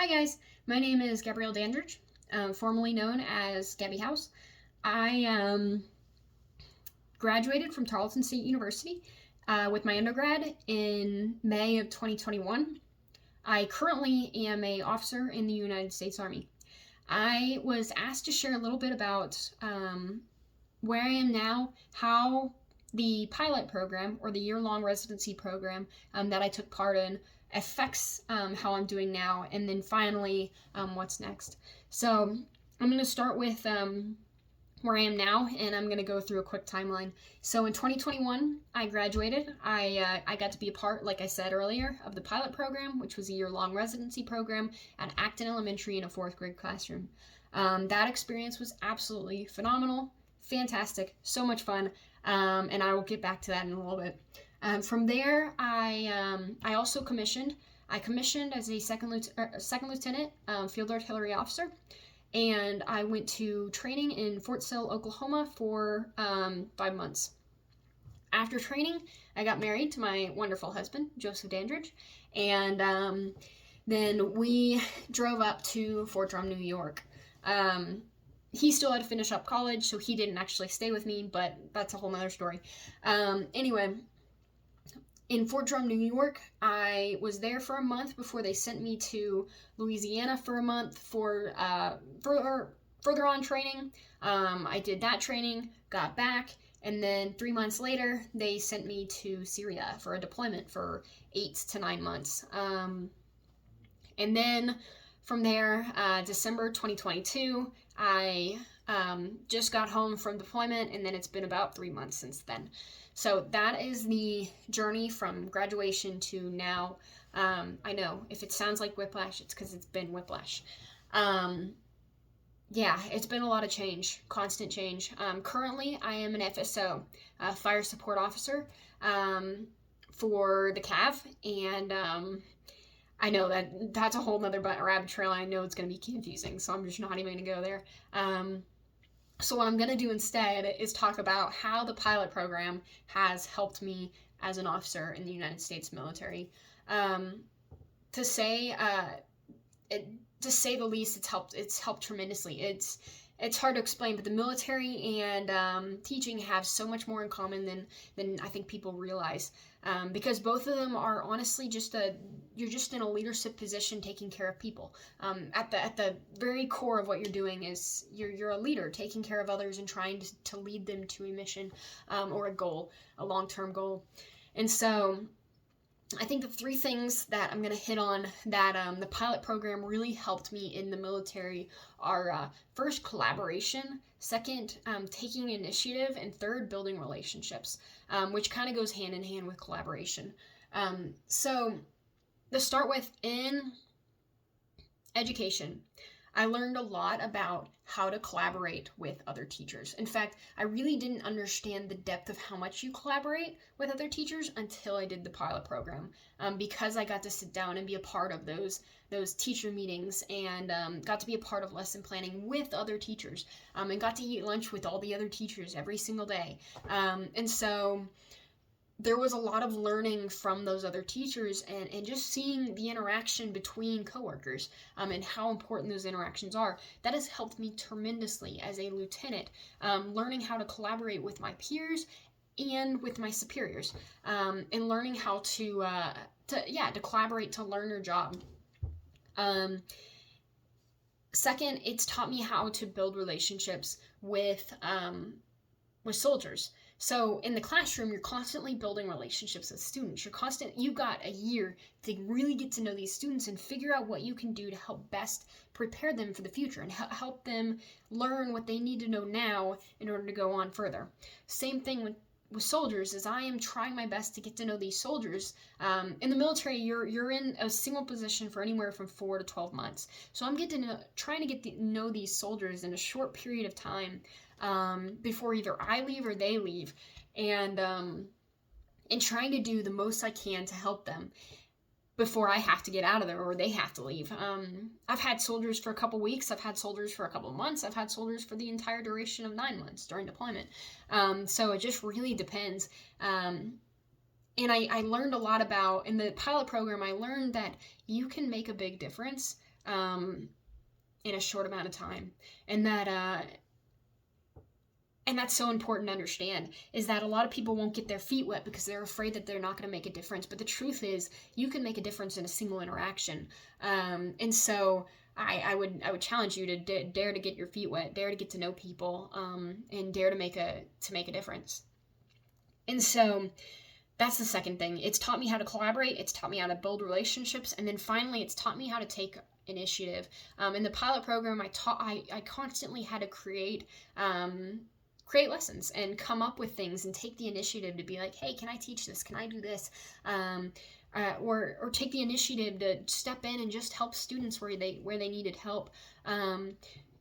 Hi guys, my name is Gabrielle Dandridge, formerly known as Gabby House. I graduated from Tarleton State University with my undergrad in May of 2021. I currently am an officer in the United States Army. I was asked to share a little bit about where I am now, how the pilot program or the year-long residency program that I took part in affects how I'm doing now, and then finally what's next. So I'm going to start with where I am now, and I'm going to go through a quick timeline. So in 2021, I graduated. I got to be a part, like I said earlier, of the pilot program, which was a year-long residency program at Acton Elementary in a fourth grade classroom. That experience was absolutely phenomenal, fantastic, so much fun, and I will get back to that in a little bit. From there, I also commissioned. I commissioned as a second lieutenant field artillery officer, and I went to training in Fort Sill, Oklahoma for 5 months. After training, I got married to my wonderful husband, Joseph Dandridge, and then we drove up to Fort Drum, New York. He still had to finish up college, so he didn't actually stay with me, but that's a whole nother story. Anyway, in Fort Drum, New York, I was there for a month before they sent me to Louisiana for a month for further on training. I did that training, got back, and then 3 months later, they sent me to Syria for a deployment for 8 to 9 months. And then from there, December 2022, I just got home from deployment, and then it's been about 3 months since then. So that is the journey from graduation to now. I know if it sounds like whiplash, it's because it's been whiplash. Yeah, it's been a lot of change, constant change. Currently, I am an FSO, Fire Support Officer, for the CAV, and I know that's a whole nother rabbit trail. I know it's going to be confusing, so I'm just not even going to go there. So what I'm going to do instead is talk about how the pilot program has helped me as an officer in the United States military. To say the least, it's helped tremendously. It's hard to explain, but the military and teaching have so much more in common than I think people realize. Because both of them are honestly you're just in a leadership position taking care of people. At the very core of what you're doing is you're a leader taking care of others and trying to lead them to a mission or a goal, a long-term goal. And so I think the three things that I'm going to hit on that the pilot program really helped me in the military are first, collaboration, second, taking initiative, and third, building relationships, which kind of goes hand in hand with collaboration. So to start with, in education, I learned a lot about how to collaborate with other teachers. In fact, I really didn't understand the depth of how much you collaborate with other teachers until I did the pilot program, because I got to sit down and be a part of those teacher meetings and got to be a part of lesson planning with other teachers, and got to eat lunch with all the other teachers every single day. And so there was a lot of learning from those other teachers and just seeing the interaction between coworkers and how important those interactions are. That has helped me tremendously as a lieutenant, learning how to collaborate with my peers and with my superiors, and learning how to collaborate to learn your job. Second, it's taught me how to build relationships with soldiers. So in the classroom, you're constantly building relationships with students. You got a year to really get to know these students and figure out what you can do to help best prepare them for the future and help them learn what they need to know now in order to go on further. Same thing with soldiers, as I am trying my best to get to know these soldiers. In the military, you're in a single position for anywhere from 4 to 12 months. So I'm trying to get to know these soldiers in a short period of time, before either I leave or they leave, and trying to do the most I can to help them before I have to get out of there or they have to leave. I've had soldiers for a couple weeks, I've had soldiers for a couple months, I've had soldiers for the entire duration of 9 months during deployment. So it just really depends. And I learned a lot about, in the pilot program, I learned that you can make a big difference in a short amount of time. And that's so important to understand, is that a lot of people won't get their feet wet because they're afraid that they're not going to make a difference. But the truth is, you can make a difference in a single interaction. And so I would challenge you to dare to get your feet wet, dare to get to know people, and dare to make a difference. And so that's the second thing. It's taught me how to collaborate. It's taught me how to build relationships. And then finally, it's taught me how to take initiative. In the pilot program, I constantly had to create lessons and come up with things and take the initiative to be like, hey, can I teach this? Can I do this? Or take the initiative to step in and just help students where they needed help.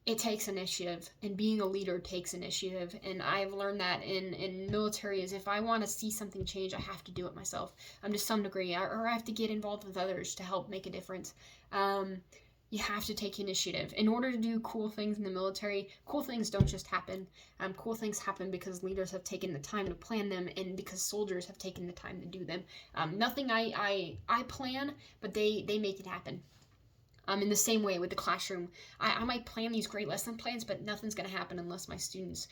It takes initiative, and being a leader takes initiative. And I've learned that in military is if I want to see something change, I have to do it myself to some degree, or I have to get involved with others to help make a difference. You have to take initiative. In order to do cool things in the military, cool things don't just happen. Cool things happen because leaders have taken the time to plan them, and because soldiers have taken the time to do them. Nothing I plan, but they make it happen. In the same way with the classroom, I might plan these great lesson plans, but nothing's going to happen unless my students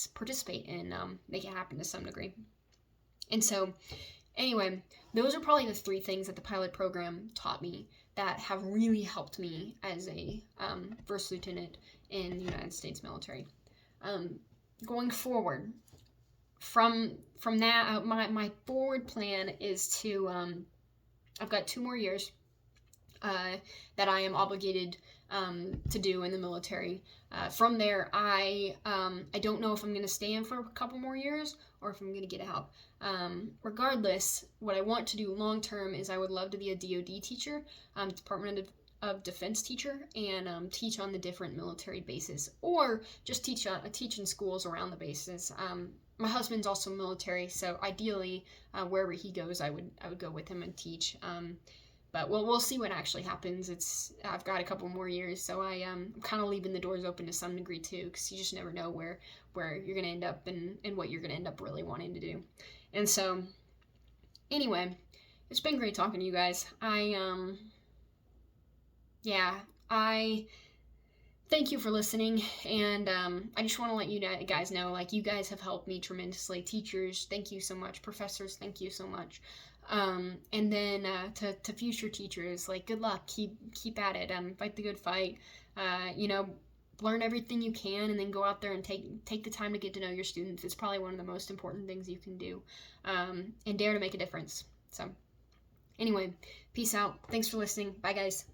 participate and make it happen to some degree. And so, anyway, those are probably the three things that the pilot program taught me that have really helped me as a first lieutenant in the United States military. Going forward, from that, my forward plan is to, I've got 2 more years that I am obligated to do in the military. From there, I don't know if I'm going to stay in for a couple more years or if I'm going to get out. Regardless, what I want to do long term is I would love to be a DoD teacher, Department of Defense teacher, and teach on the different military bases, or just teach in schools around the bases. My husband's also military, so ideally, wherever he goes, I would go with him and teach. But we'll see what actually happens. I've got a couple more years, so I'm kind of leaving the doors open to some degree too, because you just never know where you're going to end up and what you're going to end up really wanting to do. And so, anyway, it's been great talking to you guys. I thank you for listening, and I just want to let you guys know, like, you guys have helped me tremendously. Teachers, thank you so much. Professors, thank you so much. And then to future teachers, like, good luck. Keep at it. Fight the good fight. Learn everything you can, and then go out there and take the time to get to know your students. It's probably one of the most important things you can do. And dare to make a difference. So, anyway, peace out. Thanks for listening. Bye, guys.